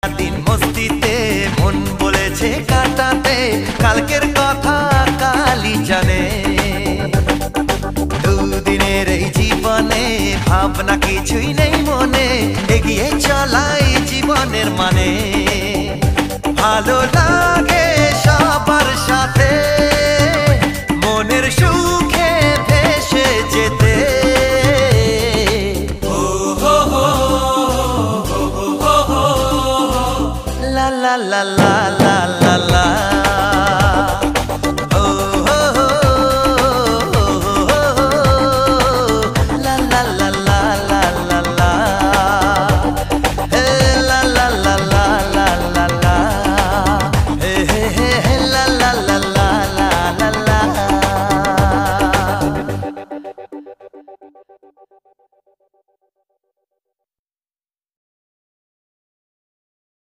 সারাদিন মস্তিতে মন বলেছে কাটাতে, কালকের কথা কালই জানে। দুদিনের এই জীবনে ভাবনা কিছুই নেই মনে, এগিয়ে চলাই জীবনের মানে। ভালো লাগে সবার সাথে মনের সুখে ভেসে যেতে। লা লা লা লা লা লা লা।